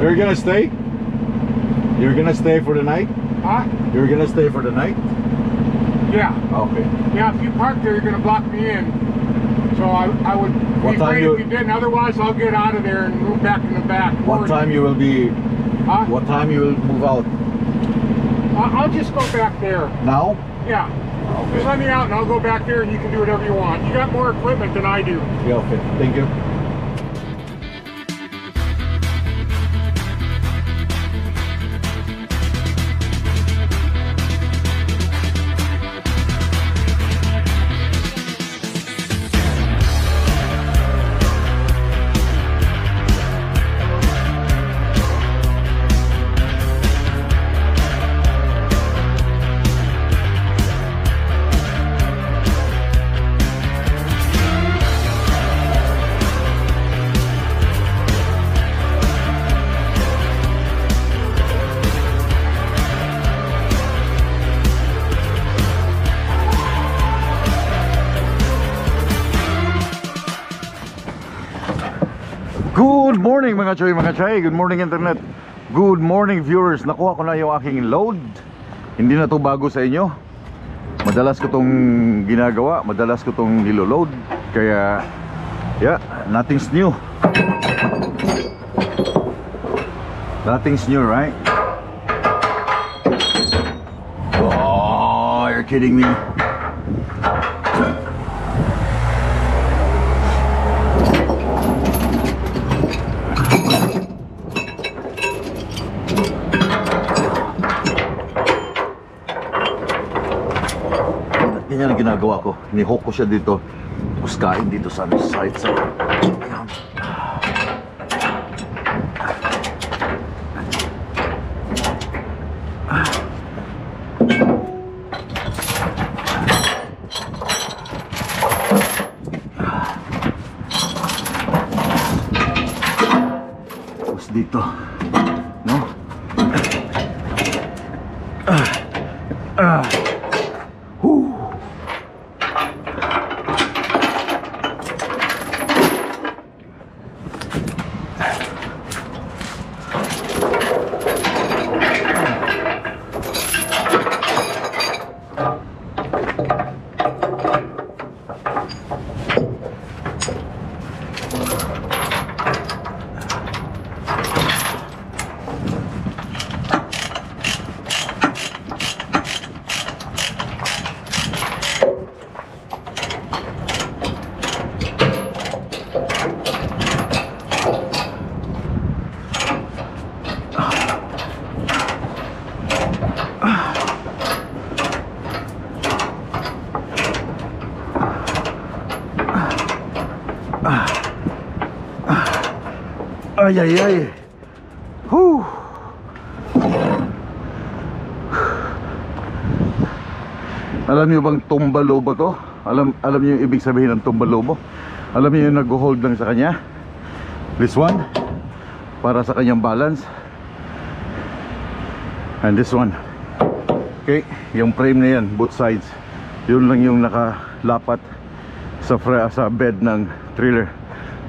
You're gonna stay? You're gonna stay for the night? Huh? You're gonna stay for the night? Yeah. Okay. Yeah, if you park there, you're going to block me in. So I would What be time great you- if you didn't. Otherwise, I'll get out of there and move back in the back. What time you will be? Huh? What time you will move out? I'll just go back there. Now? Yeah. Just let me out and I'll go back there and you can do whatever you want. You got more equipment than I do. Yeah, okay. Thank you. Good morning mga choy. Good morning internet. Good morning viewers. Nakuha ko na yung aking load. Hindi na to bago sa inyo. Madalas ko tong ginagawa, madalas ko tong niloload. Kaya yeah, nothing's new. Nothing's new, right? Oh, you're kidding me. Ganyan ang ginagawa ko. Ni-hook ko siya dito. Puskain dito sa side. Ayan. Tapos dito. No? Ay. Whew. Alam niyo bang tumbalobo to? Alam niyo yung ibig sabihin ng tumbalobo? Alam niyo yung nag-hold lang sa kanya? This one para sa kanyang balance. And this one. Okay, yung frame na yan, both sides. Yun lang yung nakalapat sa bed ng trailer.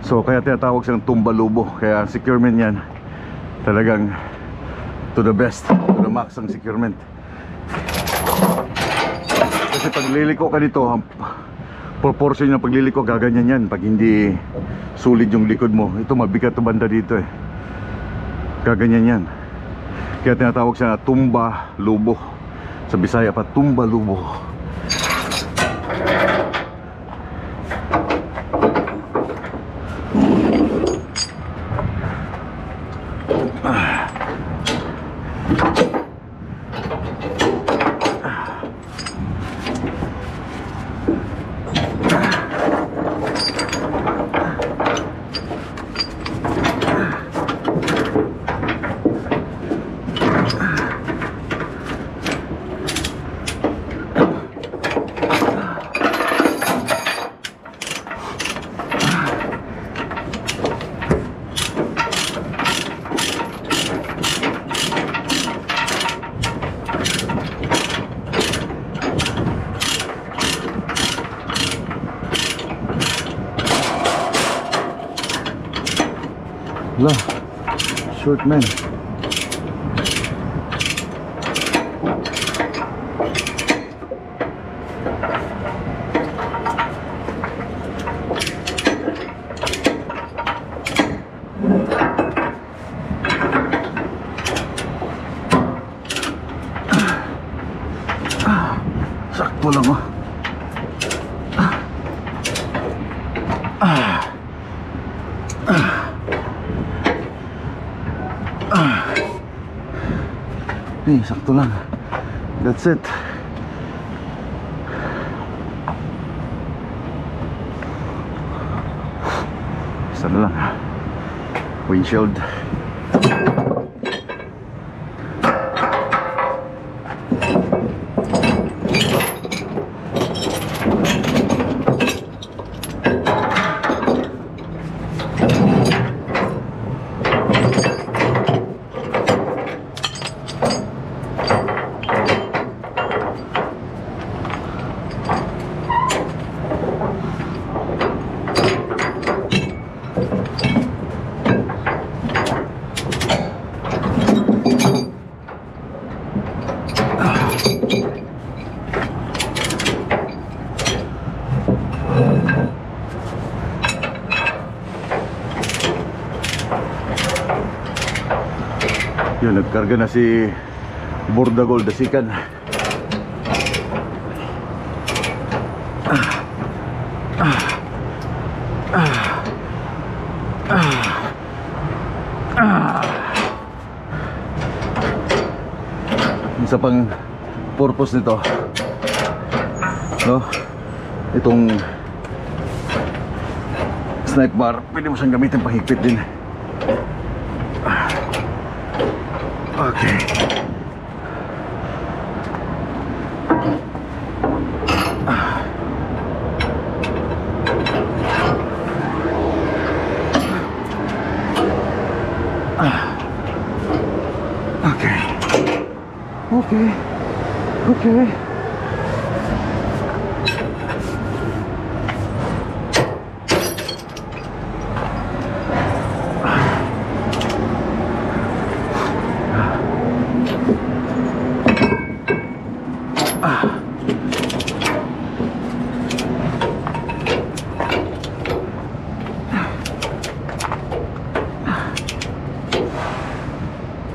So kaya tinatawag siyang tumbalubo. Kaya ang securement yan talagang to the best, to the max ang securement. Kasi pag liliko ka dito, ang proportion ng pagliliko gaganyan yan pag hindi solid yung likod mo. Ito mabigat to banda dito eh. Gaganyan yan. Kaya tinatawag siya na tumbalubo. Sa Bisaya pa, tumbalubo. Wala. Short man. Sakto lang oh. Sakto lang. That's it. Isa na lang. Windshield. Yun, nagkarga na si Bordagol Dasikan. Isa pang purpose nito, no? Itong snipe bar, pwede mo siyang gamitin panghigpit din. Okay. Okay. Okay. Okay.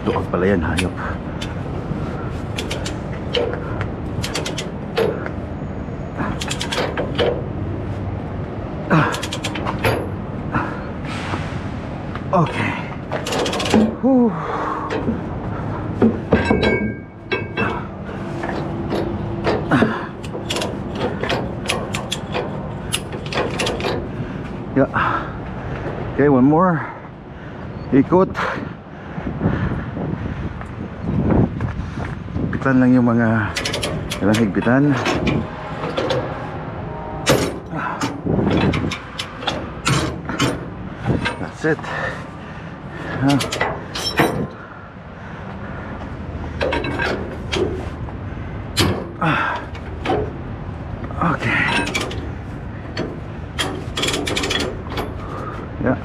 Luwag pala yan, hayop. Okay. Whew. Yeah. Okay, one more. Ikot. Higpitan lang yung mga kailangang higpitan. That's it. Okay. Yeah.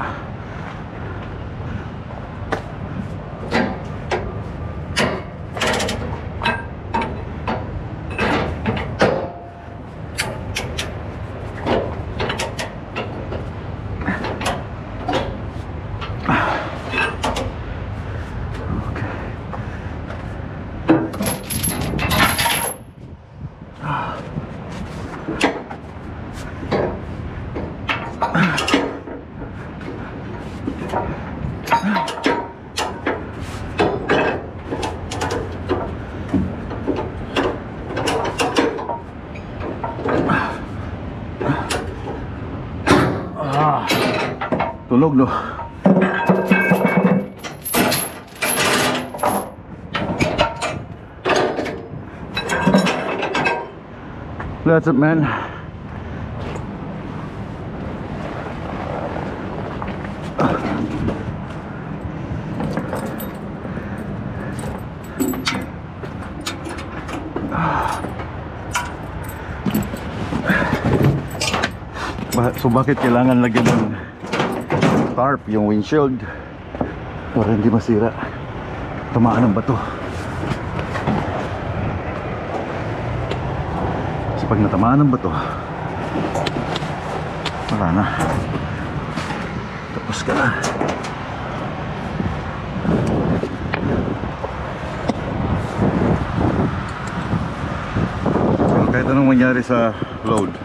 Tulog no. That's it, man. So bakit kailangan lagyan ng tarp yung windshield? para hindi masira, tamaan ng bato. Kasi pag natamaan ng bato, wala na, tapos ka na. So, kahit anong mangyari sa load,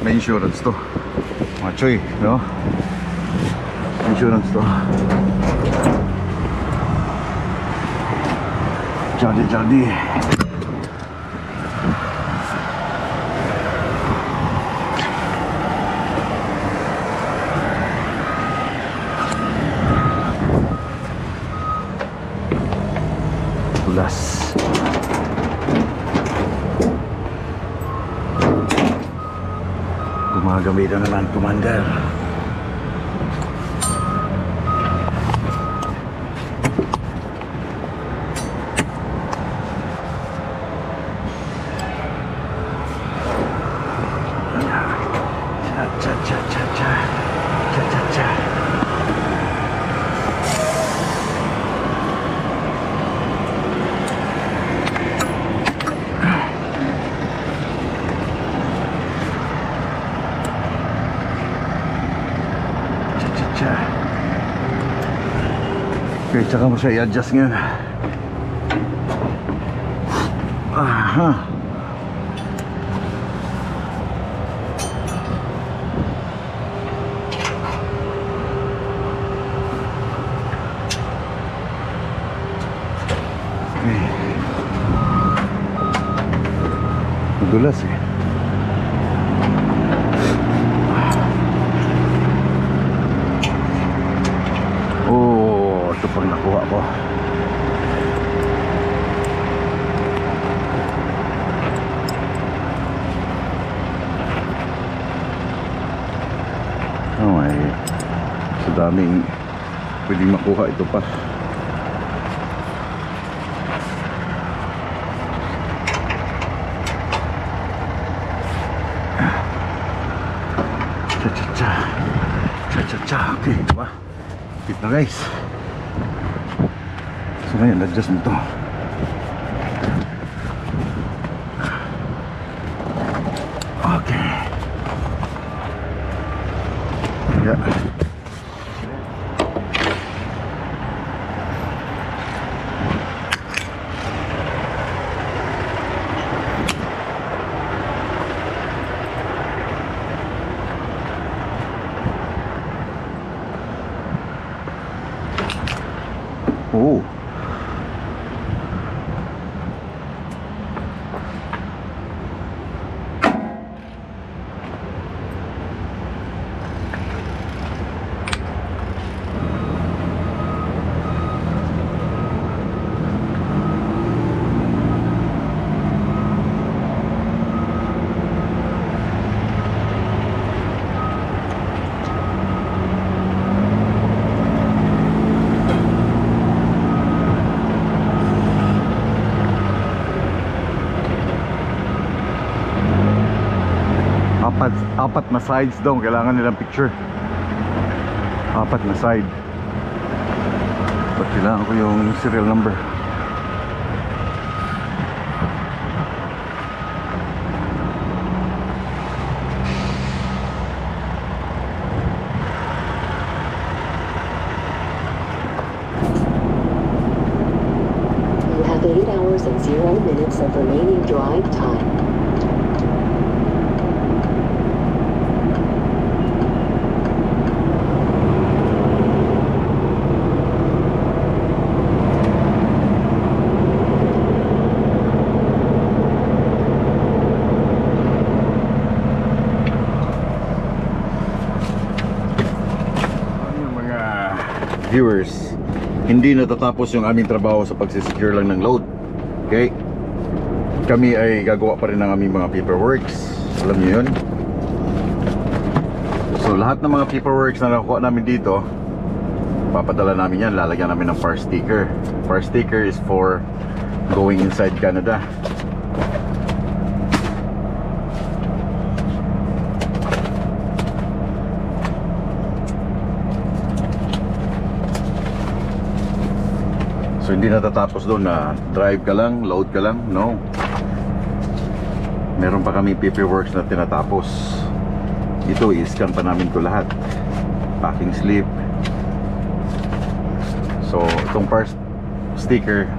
may insurance to mga choy, no? Insurance to. Jadi tulas. Gumagamitan na ng commander. Okay, tsaka mo siya i-adjust ngayon. Aha. Okay. Madulas eh. Ito pag nakuha ko. Oh my, sa daming pwedeng makuha ito pa. Cha-cha-cha, cha-cha-cha. Okay, diba? Hit na guys. So ngayon, adjust mo ito. Okay. Yeah. Oh. Apat na sides daw kailangan nilang picture. Apat na side. But kailangan ko yung serial number. You have 8 hours and 0 minutes of remaining drive time. Viewers, hindi natatapos yung aming trabaho sa pagsisecure lang ng load. Okay? Kami ay gagawa pa rin ng aming mga paperworks. Alam niyo yun? So lahat ng mga paperworks na nakuha namin dito, papadala namin yan, lalagyan namin ng FAR sticker. FAR sticker is for going inside Canada. So hindi natatapos doon na drive ka lang, load ka lang. No. Meron pa kami paperwork na tinatapos. Ito, i-scan pa namin ko lahat. Packing slip. So itong first sticker,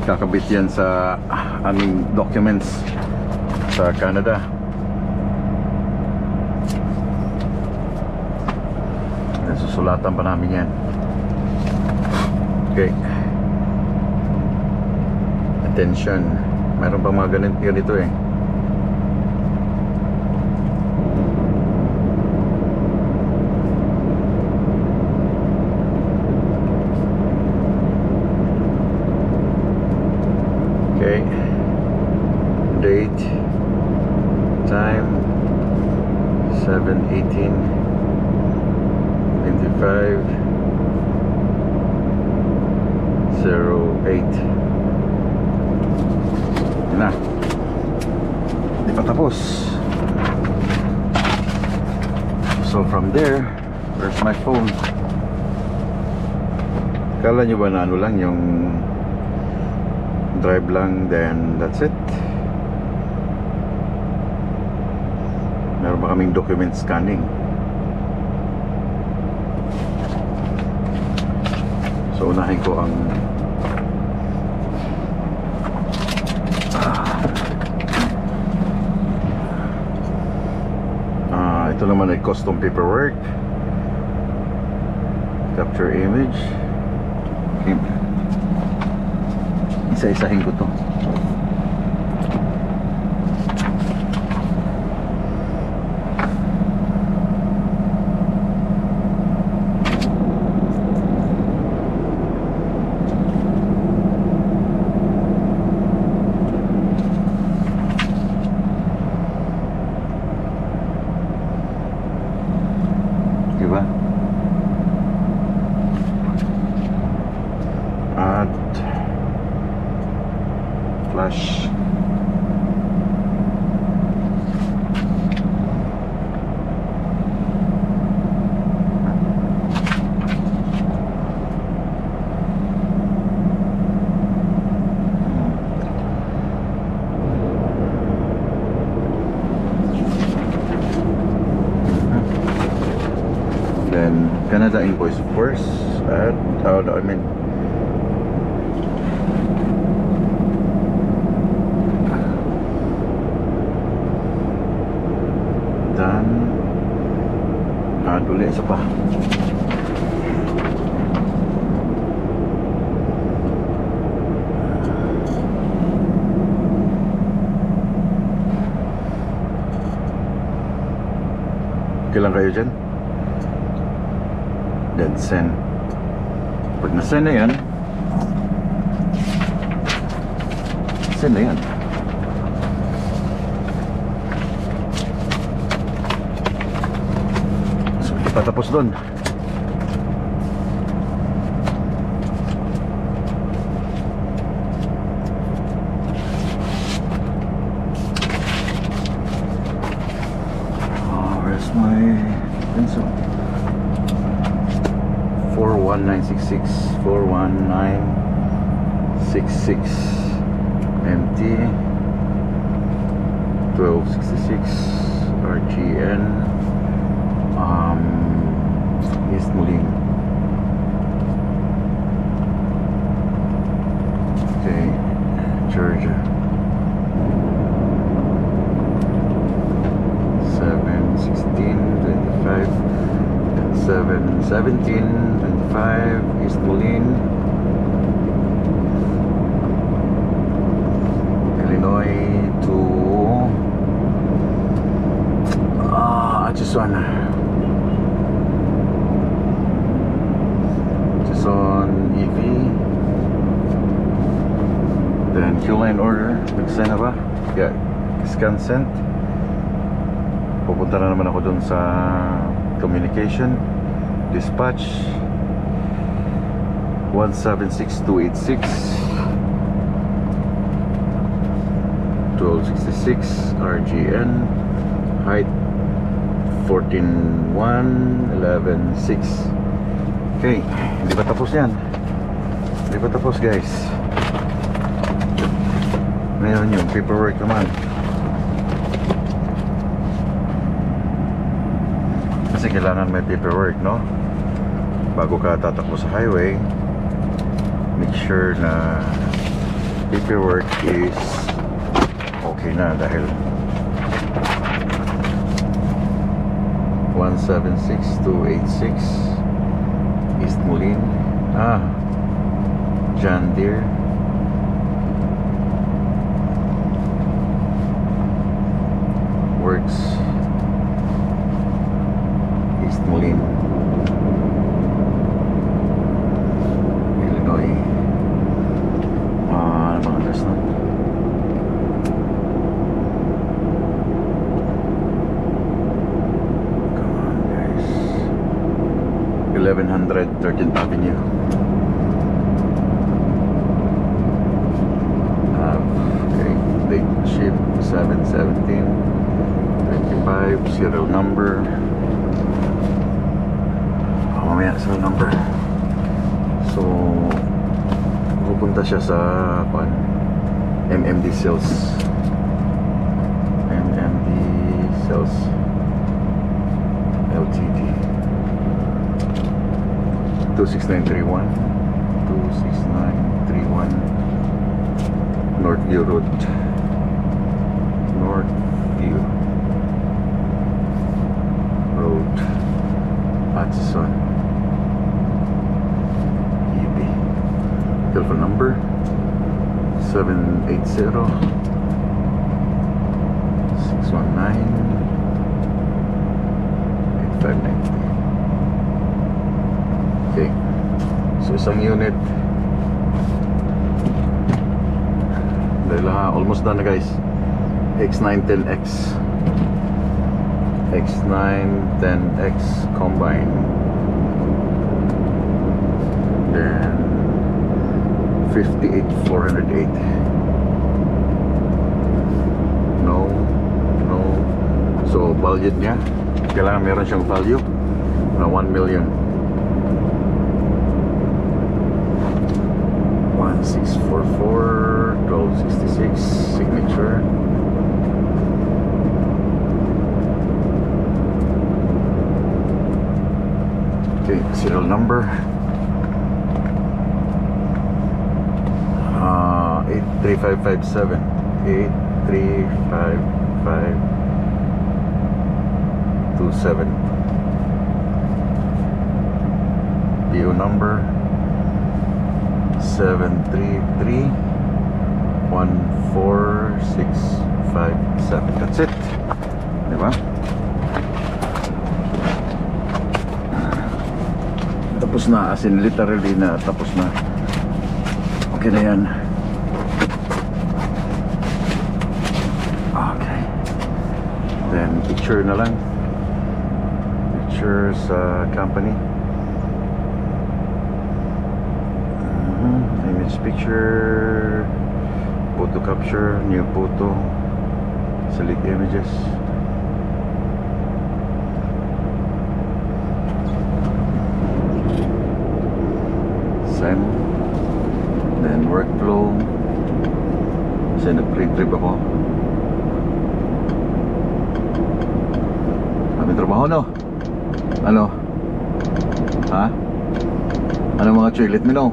kakabit yan sa aming documents sa Canada. Susulatan pa namin yan. Okay. Attention. Meron pa mga ganito eh. Okay. Date. Time. 7:18. 25:08. Yun na. Di pa tapos. So from there, where's my phone? Kala nyo ba na ano lang, yung drive lang, then that's it? Meron ba kaming document scanning? So unahin ko ang ito naman ay custom paperwork, capture image. Okay. Isa-isahin ko to. Add flash. Then Canada invoice of course. Add, I mean ulit isa pa. Okay lang kayo dyan? Then send. Pag na-send na yan, send na yan. Patapos doon. Where's my pencil? 41966 41966 MT 1266 RGN East Moline. Okay, Georgia. 7:16:25 and 7:17:25 East Moline. Illinois to Atchison. On EV, then fuel line order, nag-send na ba? Yeah, scan sent. Pupunta na naman ako dun sa communication, dispatch 176286 1266 RGN, height 14.1 11.6. Okay, hindi pa tapos yan. Di pa tapos guys. Ngayon yung paperwork naman. Kasi kailangan may paperwork, no? Bago ka tatakbo sa highway, make sure na paperwork is okay na dahil 176286 East Moline, John Deere. Works East Moline, Illinois. Ano mga address na? Come on guys. 1100 13th Avenue. Okay, date ship 7/17 25, serial number. Mamaya serial number. So pupunta siya sa MMD Sales. MMD Sales Ltd. 26931 26931 Northview Road, Northview Road, Atchison, EB. Telephone number 780 619 8590. Okay, so isang unit. Dahil almost done na guys. X910X X910X combine. Then 58408. No. So value niya, kailangan meron siyang value na 1 million. 1644 1266 signature. Okay, serial number 83557 83557. PO number 733-14657. That's it. Diba? Tapos na, as in literally na tapos na. Okay na yan. Okay. Then picture na lang. Picture sa company. Image picture, photo capture, new photo, select images. Send. Then workflow. Kasi nag-pre-trip ako. Kami trabaho, no? Ano? Ha? Ano mga chuy? Let me know.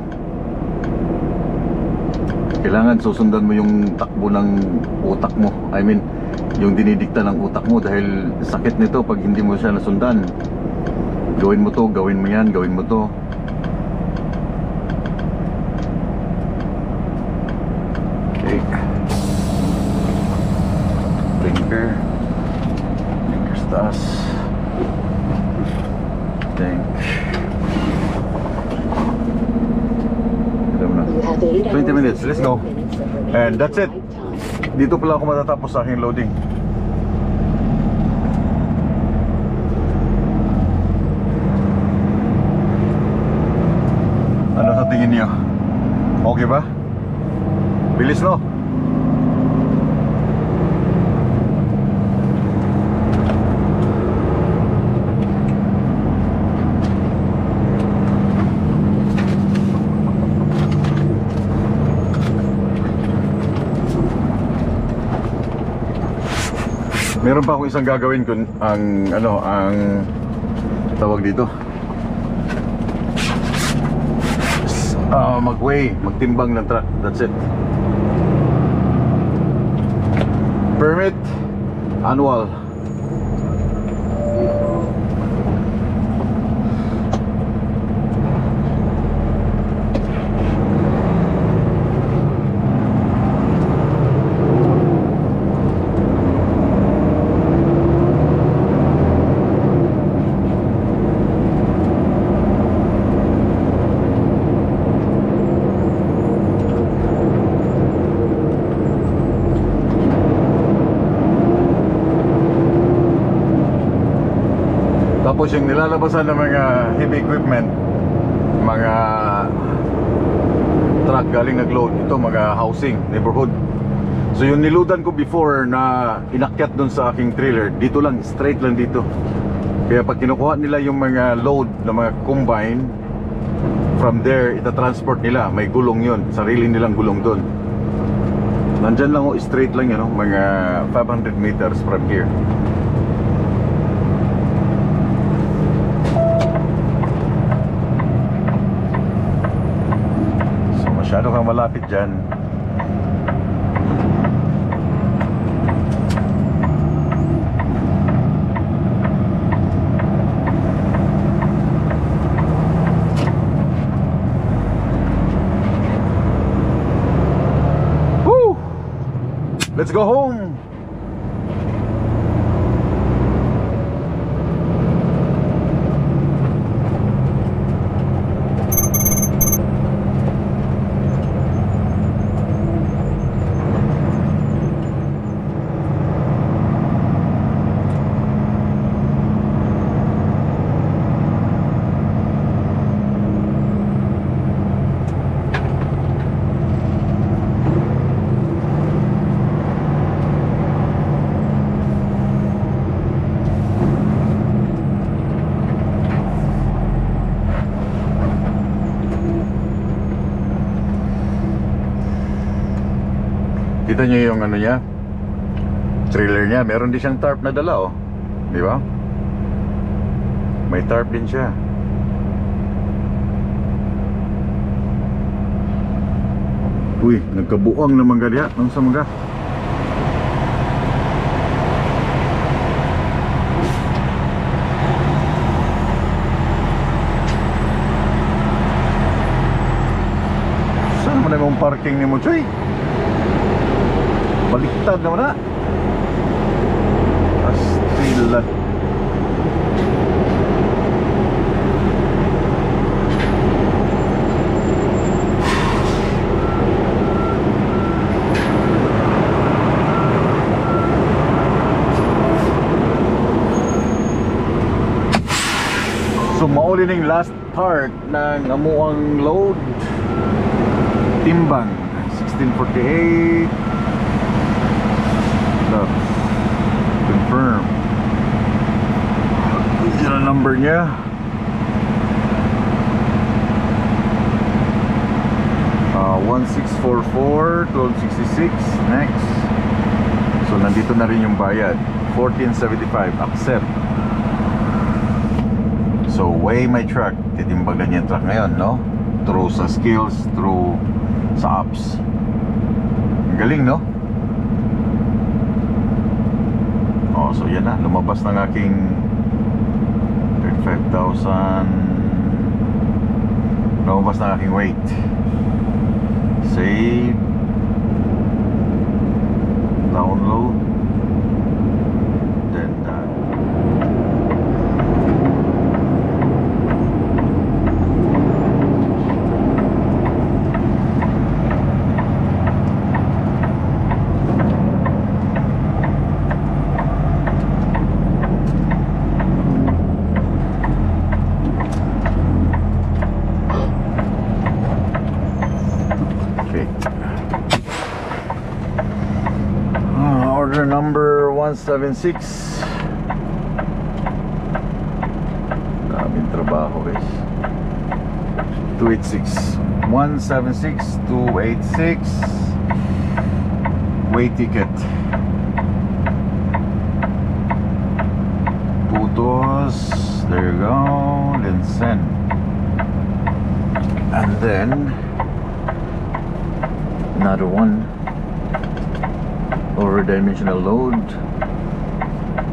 Kailangan susundan mo yung takbo ng utak mo. I mean, yung dinidikta ng utak mo dahil sakit nito pag hindi mo siya nasundan. Gawin mo to, gawin mo yan, gawin mo to. Okay. Blinker. Blinker sa taas. Tank. 20 minutes, let's go. And that's it. Dito pala ako matatapos sa aking loading. Ano sa tingin niyo? Okay ba? Bilis, no? Meron pa akong isang gagawin kun ang ano, ang tawag dito. Mag-weigh, magtimbang ng truck. That's it. Permit annual. Tapos yung nilalabasan ng mga heavy equipment, mga truck galing nag-load, ito mga housing, neighborhood. So yung niludan ko before na inakyat dun sa aking trailer, dito lang, straight lang dito. Kaya pag kinukuha nila yung mga load na mga combine, from there, itatransport nila, may gulong yun, sarili nilang gulong dun. Nandyan lang, straight lang yun, mga 500 meters from here. Masyado kang malapit dyan. Woo! Let's go home. Kita nyo yung ano niya, trailer niya, meron din siyang tarp na dala, oh. Di ba? May tarp din siya. Uy, nagkabuang naman galya nang sa mga. Saan naman yung parking ni mo, Choy? Baliktad naman na. Astilan. So mauli ning last part ng amuang load. Timbang 1648. Confirm. Yun ang number niya. Uh, 1644 1266. Next. So nandito na rin yung bayad, 1475. Accept. So weigh my truck. Titimbagan niya yung truck ngayon, no? Through sa skills, through sa apps. Ang galing, no? So yan na, lumabas ng aking 35,000. Lumabas ng aking weight. Save. Download. Then done. Order number 176. Daming trabaho, guys. 286 176 286. Weight ticket. Santos. There you go. Then send. And then another one. Over-dimensional load.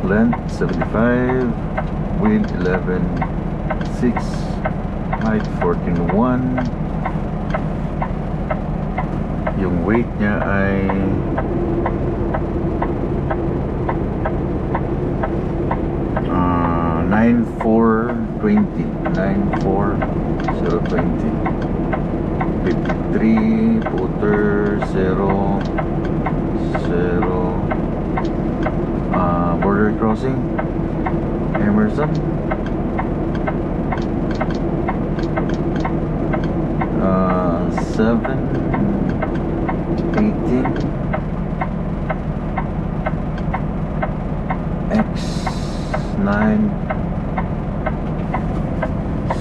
Length 75. Width 11.6. Height 14.1. Yung weight niya ay 9,420. 9,4020. 53 footer 0 border crossing Emerson. 718 X9.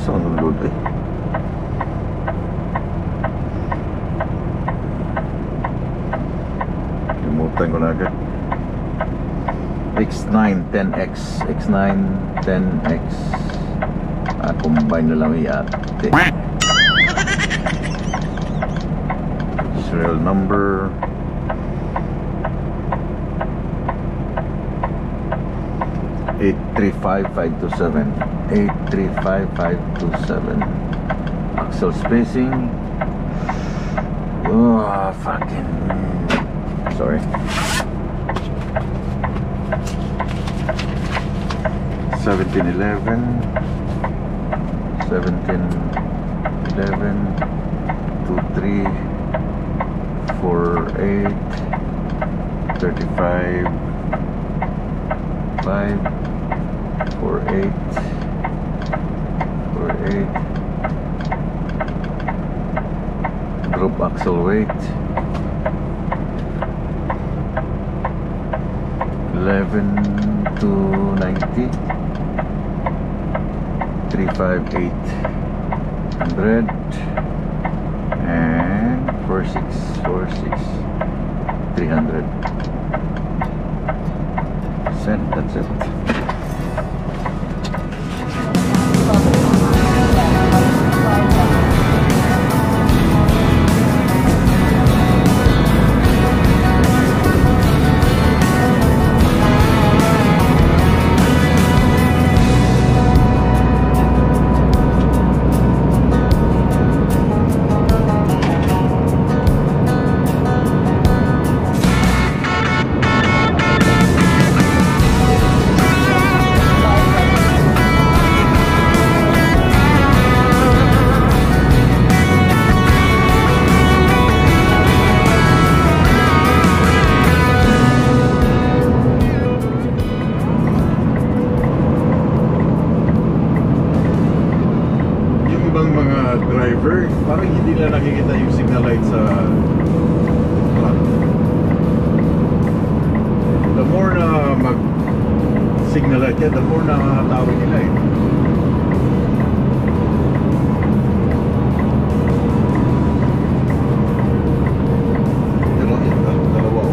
Saan ang load eh? Limutan ko na agad. X9 10X. X9 10X. Combine na lang yate. Serial number 835527. 835527. Axle spacing. Oh, fucking. Sorry. 1711. 1711. 23. 48. 35. 5. 48. 48. Group axle weight 11 to 90. 35800 and 4646 300. Send. That's it. Driver, parang hindi nila nakikita yung signal light sa clock. The more na mag signal light yan, the more na nakakatawid nila eh. Dalawa.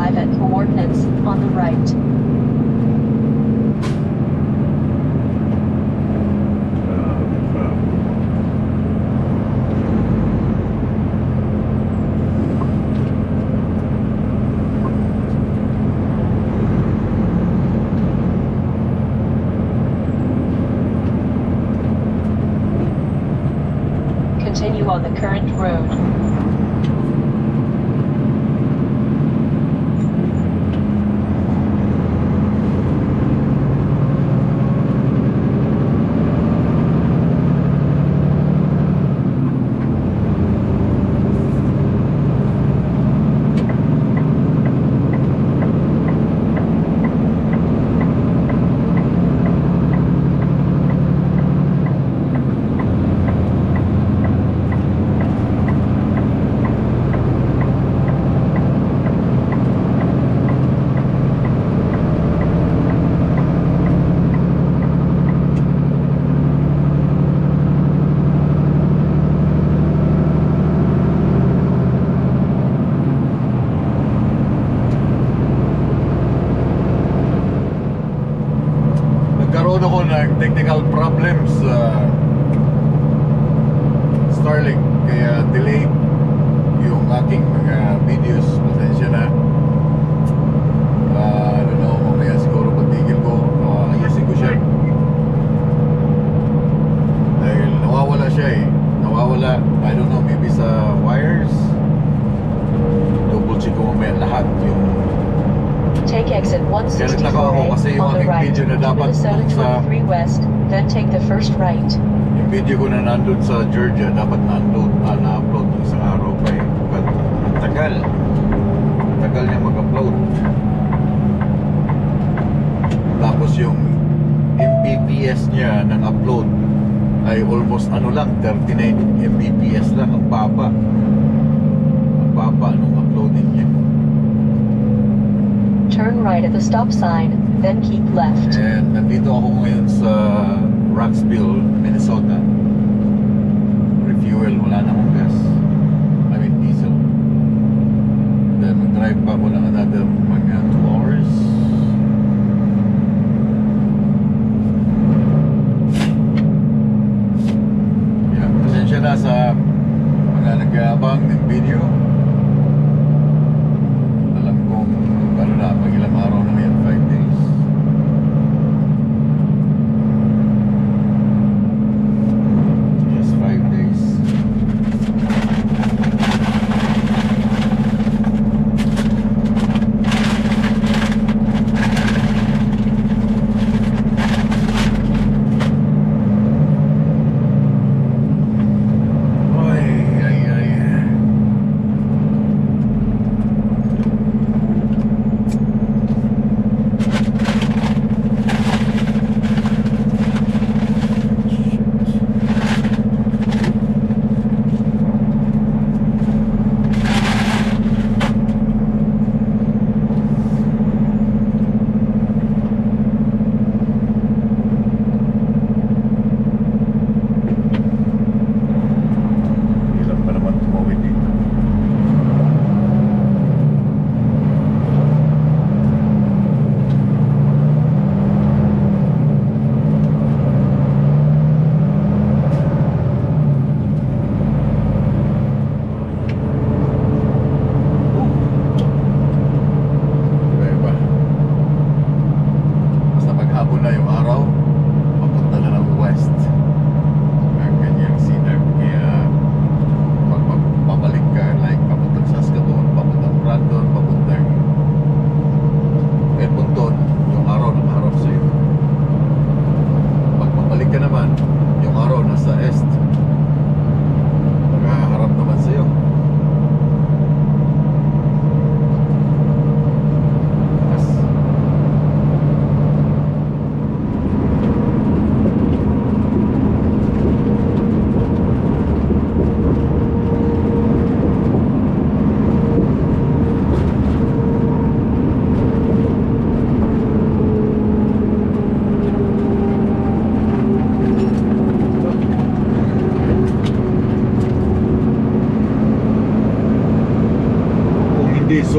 arrive at coordinates on the right. Continue on the current road. Nagkaroon ako ng technical problems sa Starlink, kaya delayed yung aking mga videos. Pasensya na. I don't know, mamaya siguro pagtigil ko, ayusin ko siya. Dahil nawawala siya eh. Nawawala, I don't know, maybe sa wires. Double check ko mamaya lahat yung Take exit kaya nagtaka ako 164A kasi yung on the aking right video na to dapat Minnesota sa 23 West, then take the first right. yung video ko na nandun sa Georgia dapat na-upload ng isang araw pa eh. But ang tagal niya mag-upload. Tapos yung Mbps niya ng upload ay almost ano lang, 39 Mbps lang. Ang baba nung uploading niya. Turn right at the stop sign, then keep left. And nandito ako ngayon sa Rocksville, Minnesota. Refuel, wala na akong gas. I mean diesel. Then mag-drive pa ako ng another mga 2 hours. Yeah, pasensya na sa mga nag-aabang ng video. Alam kong ano na, pag ilang araw na yan, 5 days. Yes, 5 days.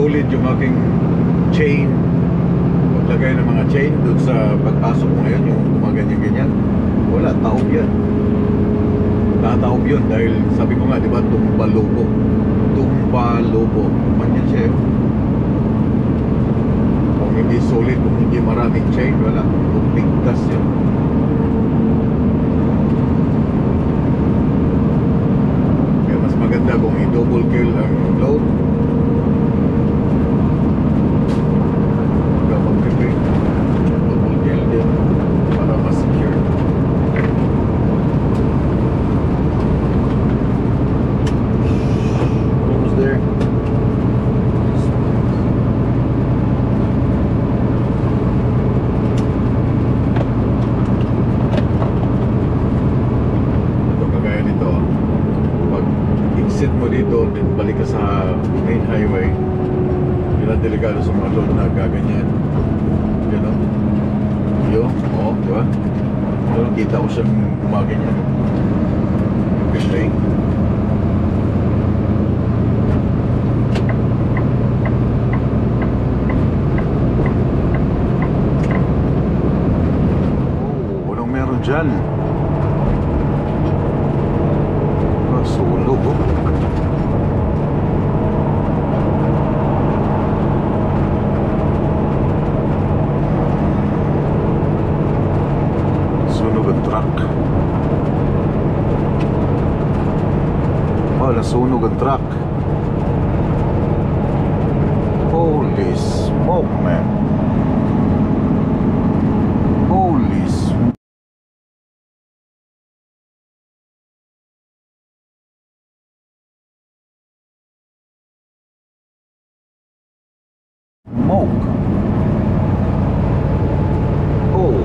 solid yung aking chain, paglagay ng mga chain doon sa pagpasok mo ngayon, yung gumaganyan-ganyan, wala, taob yan. Tataob yun dahil sabi ko nga, di ba, tumba-lobo. Tumba-lobo. Man yan siya, kung hindi solid, kung hindi maraming chain, wala, bigtas yan. Kaya mas maganda kung i-double kill ang load. Double kill din para mas secure. Almost there. Exit mo dito, then balik ka sa main highway. Yun ang delikado sa mga load na gaganyan. Yun o. Yun, oo, diba? Yun, kita ko siyang gumaganyan. Okay. Oh, walang meron dyan. Sunog oh. Sunog ang truck. Oh, nasunog ang truck. Holy smoke, man. Holy smoke. Smoke. Oh.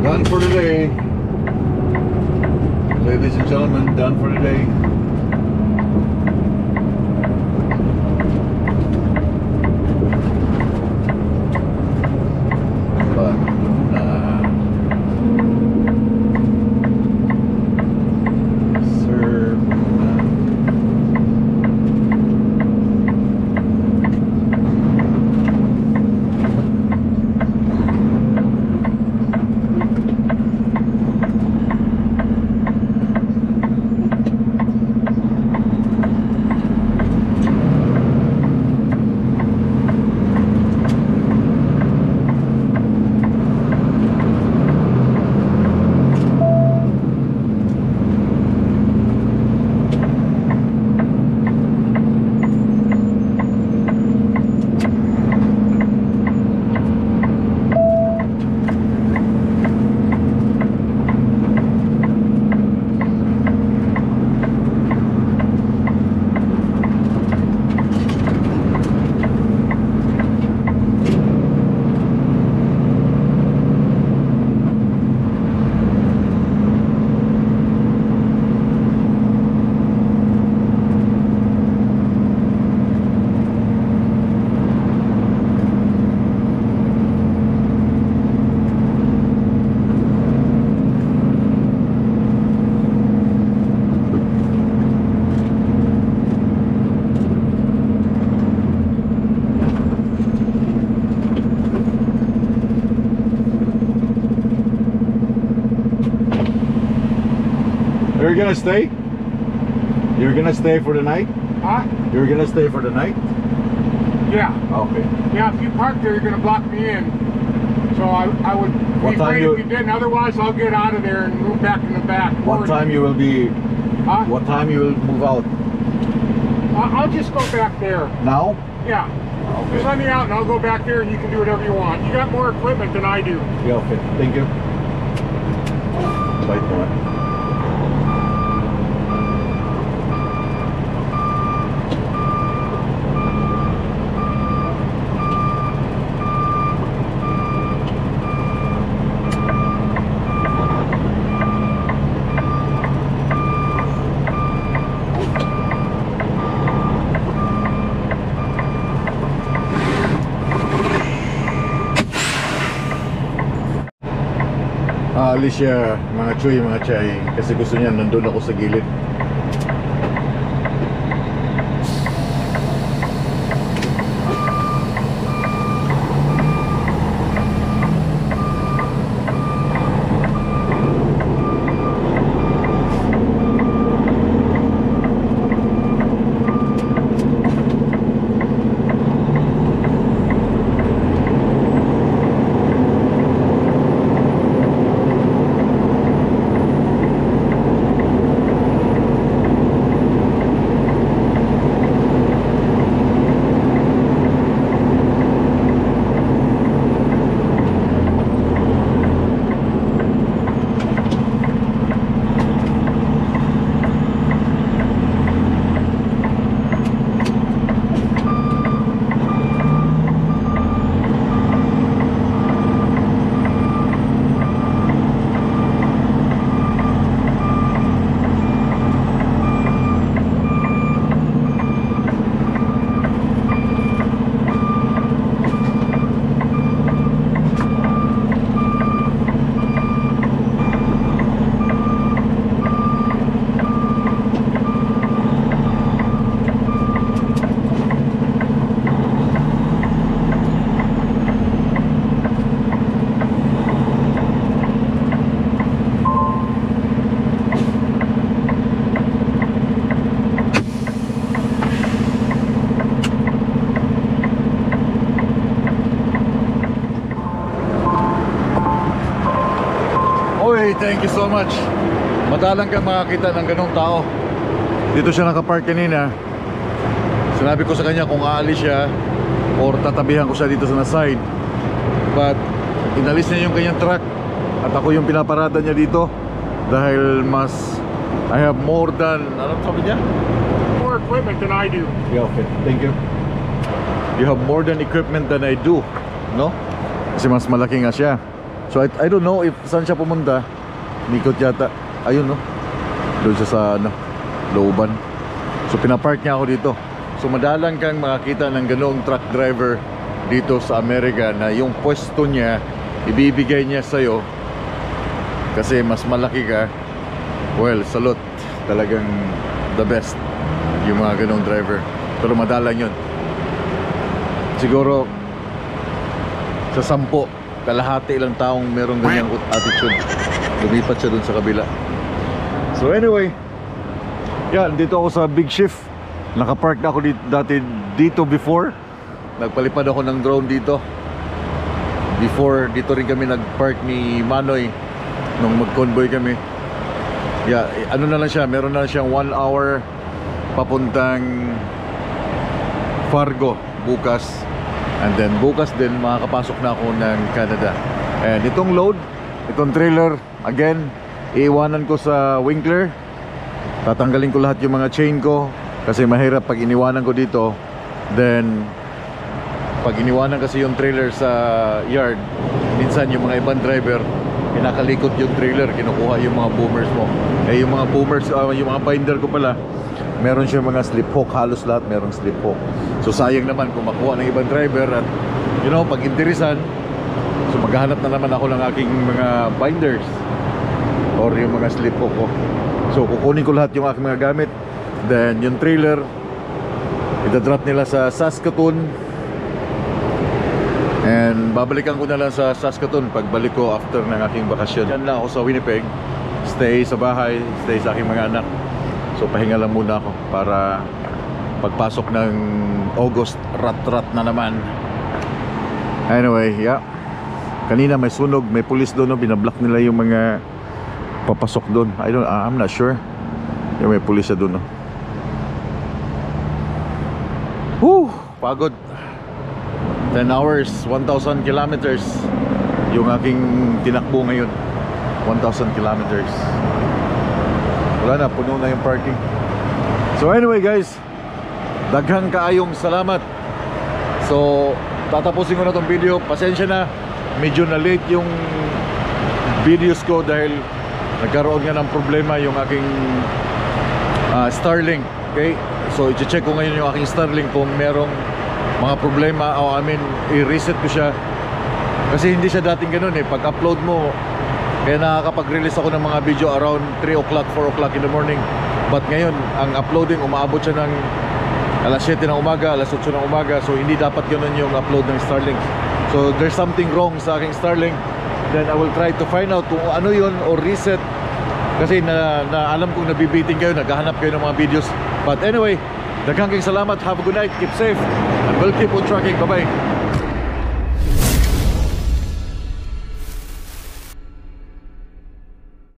Done for today. Ladies and gentlemen, done for today. But, you're gonna stay? You're gonna stay for the night? Huh? You're gonna stay for the night? Yeah. Okay. Yeah, if you park there, you're going to block me in. So I would What be time great you- if you didn't. Otherwise, I'll get out of there and move back in the back. What time you will be? Huh? What time you will move out? I'll just go back there. Now? Yeah. Just Okay. let me out and I'll go back there and you can do whatever you want. You got more equipment than I do. Yeah, okay. Thank you. Bye naman. Aalis siya, mga chuy, mga chay, kasi gusto niya nandun ako sa gilid. thank you so much. Madalang kang makakita ng ganong tao. Dito siya nakapark kanina. Sinabi ko sa kanya kung aalis siya or tatabihan ko siya dito sa side. But inalis niya yung kanyang truck at ako yung pinaparada niya dito dahil mas I have more than, ano sabi niya? More equipment than I do. Yeah, okay. Thank you. You have more than equipment than I do, no? Kasi mas malaki nga siya. So I don't know if saan siya pumunta. Nikot yata. Ayun, no? Doon siya sa ano, looban. So pinapark niya ako dito. So madalang kang makakita ng ganoong truck driver dito sa Amerika na yung pwesto niya ibibigay niya sa'yo kasi mas malaki ka. Well, salute. Talagang the best yung mga ganong driver. Pero madalang yun. Siguro sa 10, kalahati ilang taong merong ganyang attitude. Lumipat siya dun sa kabila. So anyway, yan, dito ako sa Big Shift. Nakapark na ako dati dito before. Nagpalipad ako ng drone dito. Before, dito rin kami nagpark ni Manoy nung mag-convoy kami. Yeah, ano na lang siya, meron na lang siyang 1 hour papuntang Fargo bukas. And then bukas din makakapasok na ako ng Canada. And itong load, itong trailer, again, iiwanan ko sa Winkler. Tatanggalin ko lahat yung mga chain ko kasi mahirap pag iniwanan ko dito. Then pag iniwanan kasi yung trailer sa yard, minsan yung mga ibang driver pinakalikot yung trailer, kinukuha yung mga boomers mo. Eh yung mga boomers, yung mga binder ko pala, meron siya mga slip hook, halos lahat merong slip hook. So sayang naman kung makuha ng ibang driver at you know, pag interesan, so maghahanap na naman ako ng aking mga binders or yung mga slip hook ko. So kukunin ko lahat yung aking mga gamit. Then yung trailer idadrop nila sa Saskatoon. And babalikan ko na lang sa Saskatoon pagbalik ko after ng aking bakasyon. Diyan lang ako sa Winnipeg. Stay sa bahay, stay sa aking mga anak. So pahinga lang muna ako para pagpasok ng August, rat-rat na naman. Anyway, yeah. Kanina may sunog, may pulis doon, no? Binablock nila yung mga papasok doon. I'm not sure. Yung may pulis doon, no? Whew, pagod. 10 hours, 1,000 kilometers yung aking tinakbo ngayon. 1,000 kilometers. Wala na, puno na yung parking. So anyway guys, daghang kaayong salamat. So tatapusin ko na tong video. Pasensya na, medyo na late yung videos ko dahil nagkaroon nga ng problema yung aking Starlink. Okay, so i-check ko ngayon yung aking Starlink kung merong mga problema o i-reset ko siya kasi hindi siya dating ganun eh. Pag upload mo, kaya nakakapag-release ako ng mga video around 3 o'clock, 4 o'clock in the morning. But ngayon, ang uploading umaabot siya ng alas 7 ng umaga, alas 8 ng umaga. So hindi dapat ganun yung upload ng Starlink. So there's something wrong sa aking Starlink. Then I will try to find out kung ano yun or reset. Kasi na alam kong nabibiting kayo, naghahanap kayo ng mga videos. But anyway, daghang salamat. Have a good night. Keep safe. And we'll keep on tracking. Bye-bye.